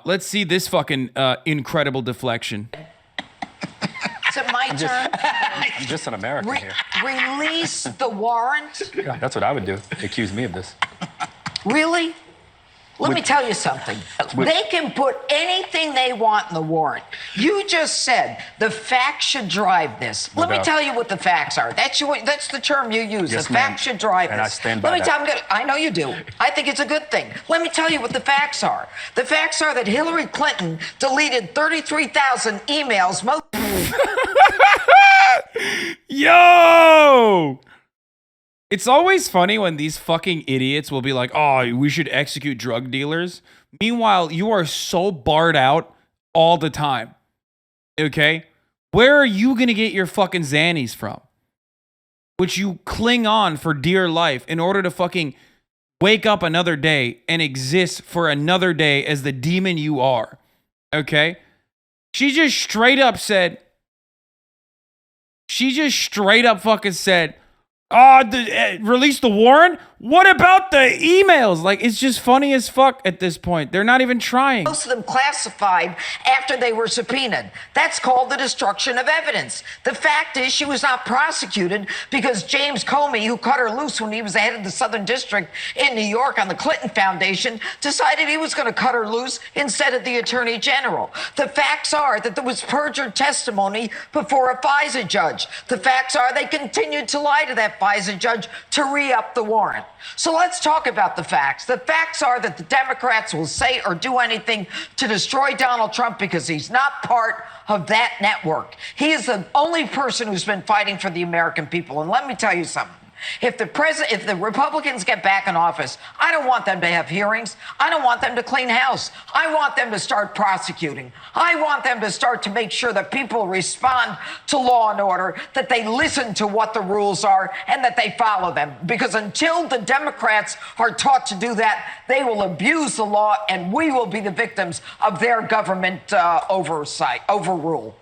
Let's see this fucking incredible deflection. Is it my turn? I'm just an American here. Release the warrant? Yeah, that's what I would do. Accuse me of this. Really? Let me tell you something. They can put anything they want in the warrant. You just said the facts should drive this. Let me tell you what the facts are. That's the term you use. Yes, the facts should drive this. And I stand by that. I know you do. I think it's a good thing. Let me tell you what the facts are. The facts are that Hillary Clinton deleted 33,000 emails. Yo! It's always funny when these fucking idiots will be like, oh, we should execute drug dealers. Meanwhile, you are so barred out all the time. Okay? Where are you going to get your fucking Xannies from? Which you cling on for dear life in order to fucking wake up another day and exist for another day as the demon you are. Okay? She just straight up fucking said, release the warrant? What about the emails? Like, it's just funny as fuck at this point. They're not even trying. Most of them classified after they were subpoenaed. That's called the destruction of evidence. The fact is she was not prosecuted because James Comey, who cut her loose when he was the head of the Southern District in New York on the Clinton Foundation, decided he was going to cut her loose instead of the Attorney General. The facts are that there was perjured testimony before a FISA judge. The facts are they continued to lie to that FISA judge to re-up the warrant. So let's talk about the facts. The facts are that the Democrats will say or do anything to destroy Donald Trump because he's not part of that network. He is the only person who's been fighting for the American people. And let me tell you something. If the Republicans get back in office, I don't want them to have hearings. I don't want them to clean house. I want them to start prosecuting. I want them to start to make sure that people respond to law and order, that they listen to what the rules are, and that they follow them. Because until the Democrats are taught to do that, they will abuse the law, and we will be the victims of their government overrule.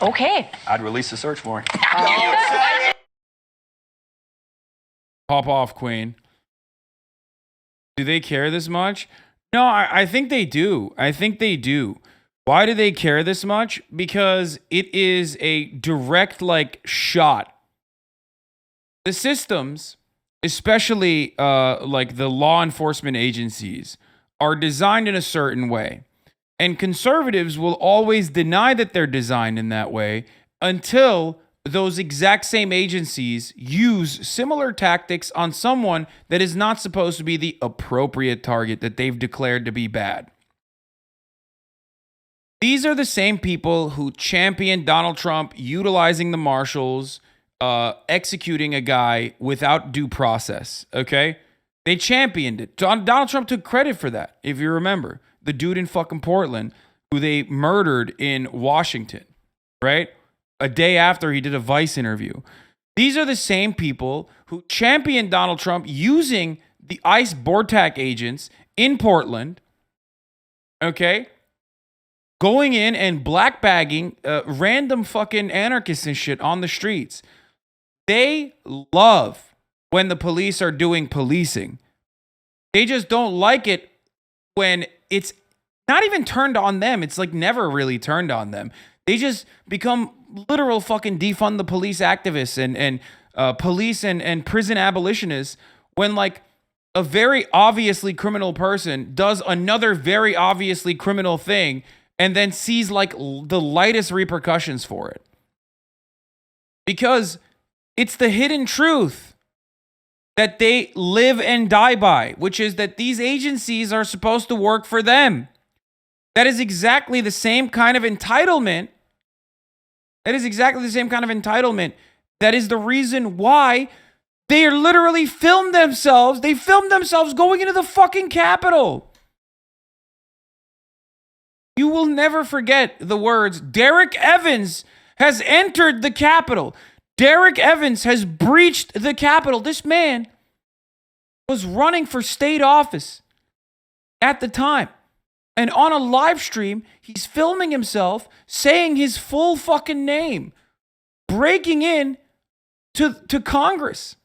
Okay. I'd release the search warrant. Pop off, Queen. Do they care this much? No, I think they do. I think they do. Why do they care this much? Because it is a direct, shot. The systems, especially like the law enforcement agencies, are designed in a certain way. And conservatives will always deny that they're designed in that way until those exact same agencies use similar tactics on someone that is not supposed to be the appropriate target that they've declared to be bad. These are the same people who champion Donald Trump utilizing the marshals, executing a guy without due process, okay? They championed it. Donald Trump took credit for that, if you remember. The dude in fucking Portland who they murdered in Washington, right? A day after he did a Vice interview. These are the same people who championed Donald Trump using the ICE BORTAC agents in Portland, okay? Going in and blackbagging random fucking anarchists and shit on the streets. They love when the police are doing policing. They just don't like it when it's not even turned on them. It's like never really turned on them. They just become literal fucking defund the police activists and police and prison abolitionists when like a very obviously criminal person does another very obviously criminal thing and then sees like the lightest repercussions for it. Because it's the hidden truth that they live and die by, which is that these agencies are supposed to work for them. That is exactly the same kind of entitlement. That is exactly the same kind of entitlement. That is the reason why they literally filmed themselves. They filmed themselves going into the fucking Capitol. You will never forget the words, Derek Evans has entered the Capitol. Derek Evans has breached the Capitol. This man was running for state office at the time. And on a live stream, he's filming himself saying his full fucking name, breaking in to Congress.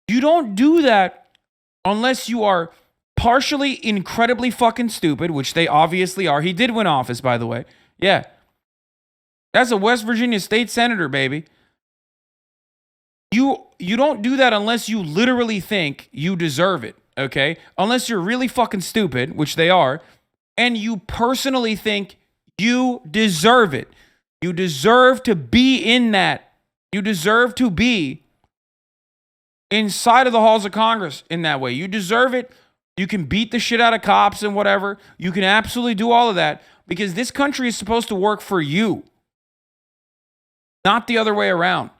You don't do that unless you are partially incredibly fucking stupid, which they obviously are. He did win office, by the way. Yeah. That's a West Virginia state senator, baby. You don't do that unless you literally think you deserve it, okay? Unless you're really fucking stupid, which they are, and you personally think you deserve it. You deserve to be in that. You deserve to be inside of the halls of Congress in that way. You deserve it. You can beat the shit out of cops and whatever. You can absolutely do all of that because this country is supposed to work for you, not the other way around.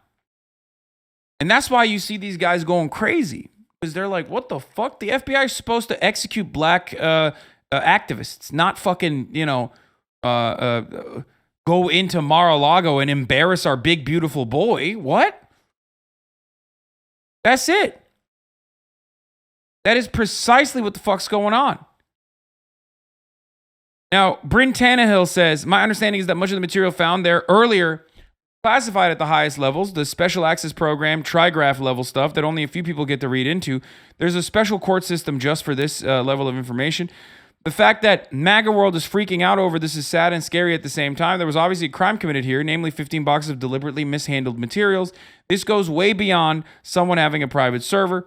And that's why you see these guys going crazy because they're like, what the fuck? The FBI is supposed to execute black activists, not fucking, go into Mar-a-Lago and embarrass our big, beautiful boy. What? That's it. That is precisely what the fuck's going on. Now, Bryn Tannehill says, my understanding is that much of the material found there earlier classified at the highest levels, the special access program, trigraph level stuff that only a few people get to read into. There's a special court system just for this level of information. The fact that MAGA world is freaking out over this is sad and scary at the same time. There was obviously a crime committed here, namely 15 boxes of deliberately mishandled materials. This goes way beyond someone having a private server.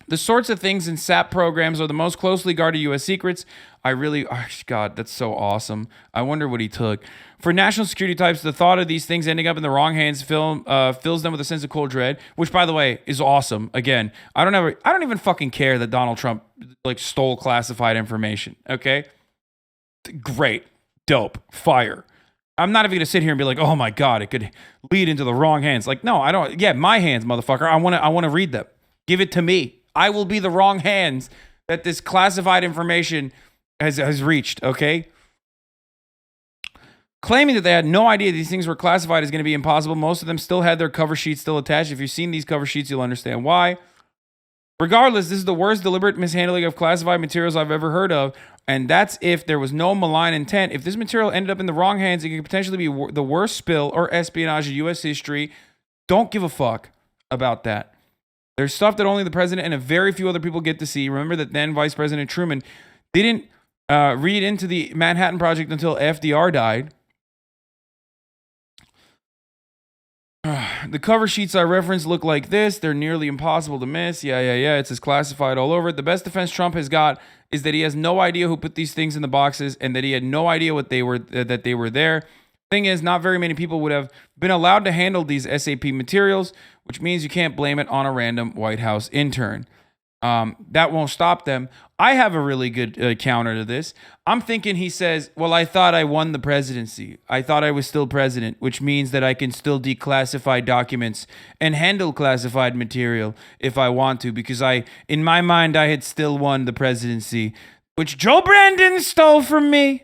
The sorts of things in SAP programs are the most closely guarded U.S. secrets. God, that's so awesome. I wonder what he took. For national security types, the thought of these things ending up in the wrong hands fills them with a sense of cold dread, which, by the way, is awesome. Again, I don't even fucking care that Donald Trump stole classified information. Okay, great, dope, fire. I'm not even gonna sit here and be like, oh my God, it could lead into the wrong hands. Like, no, I don't. Yeah, my hands, motherfucker. I want to read them. Give it to me. I will be the wrong hands that this classified information has reached, okay? Claiming that they had no idea these things were classified is going to be impossible. Most of them still had their cover sheets still attached. If you've seen these cover sheets, you'll understand why. Regardless, this is the worst deliberate mishandling of classified materials I've ever heard of, and that's if there was no malign intent. If this material ended up in the wrong hands, it could potentially be the worst spill or espionage of U.S. history. Don't give a fuck about that. There's stuff that only the president and a very few other people get to see. Remember that then Vice President Truman didn't read into the Manhattan Project until FDR died. The cover sheets I referenced look like this. They're nearly impossible to miss. Yeah. It says classified all over it. The best defense Trump has got is that he has no idea who put these things in the boxes and that he had no idea what they were that they were there. Thing is, not very many people would have been allowed to handle these SAP materials, which means you can't blame it on a random White House intern. That won't stop them. I have a really good counter to this. I'm thinking he says, well, I thought I won the presidency. I thought I was still president, which means that I can still declassify documents and handle classified material if I want to, because in my mind, I had still won the presidency, which Joe Brandon stole from me.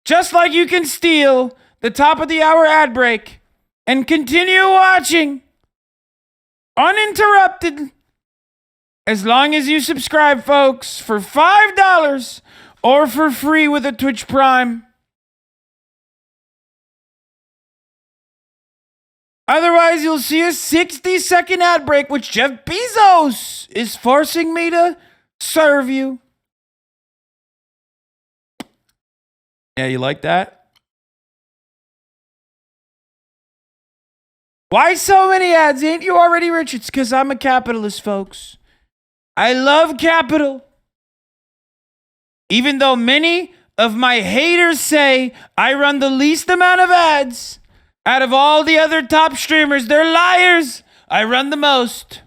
Just like you can steal the top of the hour ad break and continue watching uninterrupted as long as you subscribe, folks, for $5 or for free with a Twitch Prime. Otherwise, you'll see a 60-second ad break, which Jeff Bezos is forcing me to serve you. Yeah, you like that? Why so many ads? Ain't you already rich? It's because I'm a capitalist, folks. I love capital. Even though many of my haters say I run the least amount of ads out of all the other top streamers, they're liars. I run the most.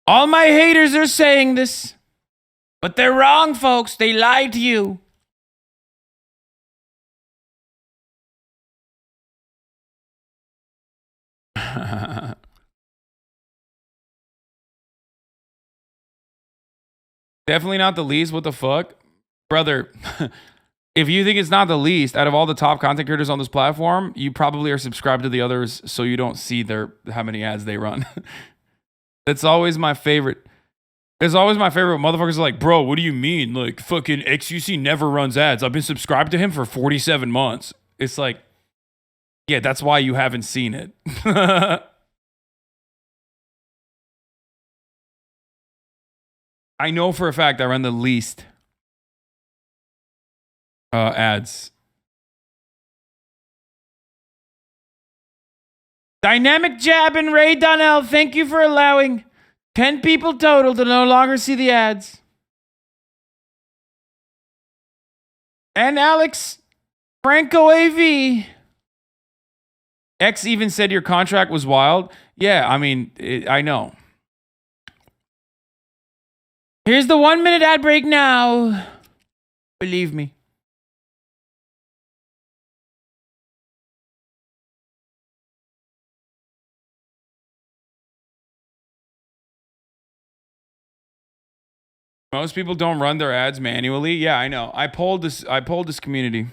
All my haters are saying this. But they're wrong, folks. They lied to you. Definitely not the least. What the fuck? Brother, if you think it's not the least, out of all the top content creators on this platform, you probably are subscribed to the others so you don't see how many ads they run. That's always my favorite. It's always my favorite when motherfuckers are like, bro, what do you mean? Like, fucking XUC never runs ads. I've been subscribed to him for 47 months. It's like, yeah, that's why you haven't seen it. I know for a fact I run the least ads. Dynamic Jab and Ray Donnell, thank you for allowing 10 people total to no longer see the ads. And Alex Franco AV. X even said your contract was wild. Yeah, I mean, I know. Here's the 1 minute ad break now. Believe me. Most people don't run their ads manually. Yeah, I know. I polled this community.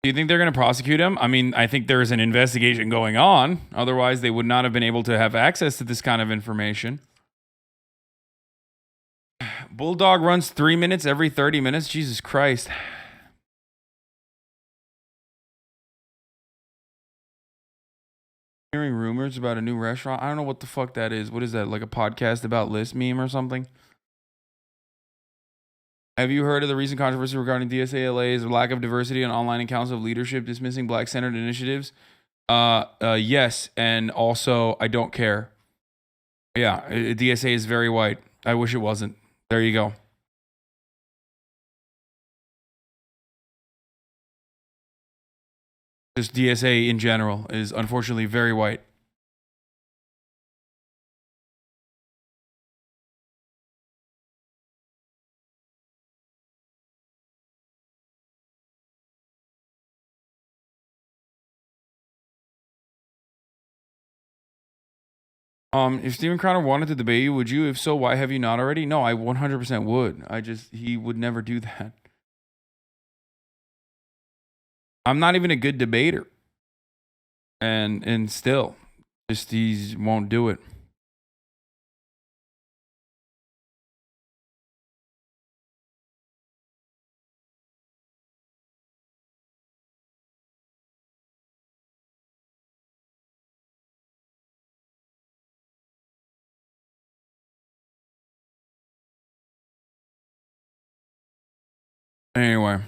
Do you think they're going to prosecute him? I mean, I think there is an investigation going on. Otherwise, they would not have been able to have access to this kind of information. Bulldog runs 3 minutes every 30 minutes. Jesus Christ. Hearing rumors about a new restaurant. I don't know what the fuck that is. What is that? Like a podcast about list meme or something? Have you heard of the recent controversy regarding DSALA's lack of diversity on online and council of leadership dismissing black-centered initiatives? Yes, and also I don't care. Yeah, DSA is very white. I wish it wasn't. There you go. Just DSA in general is unfortunately very white. If Steven Crowder wanted to debate you, would you? If so, why have you not already? No, I 100% would. He would never do that. I'm not even a good debater. And still, he won't do it. Anyway,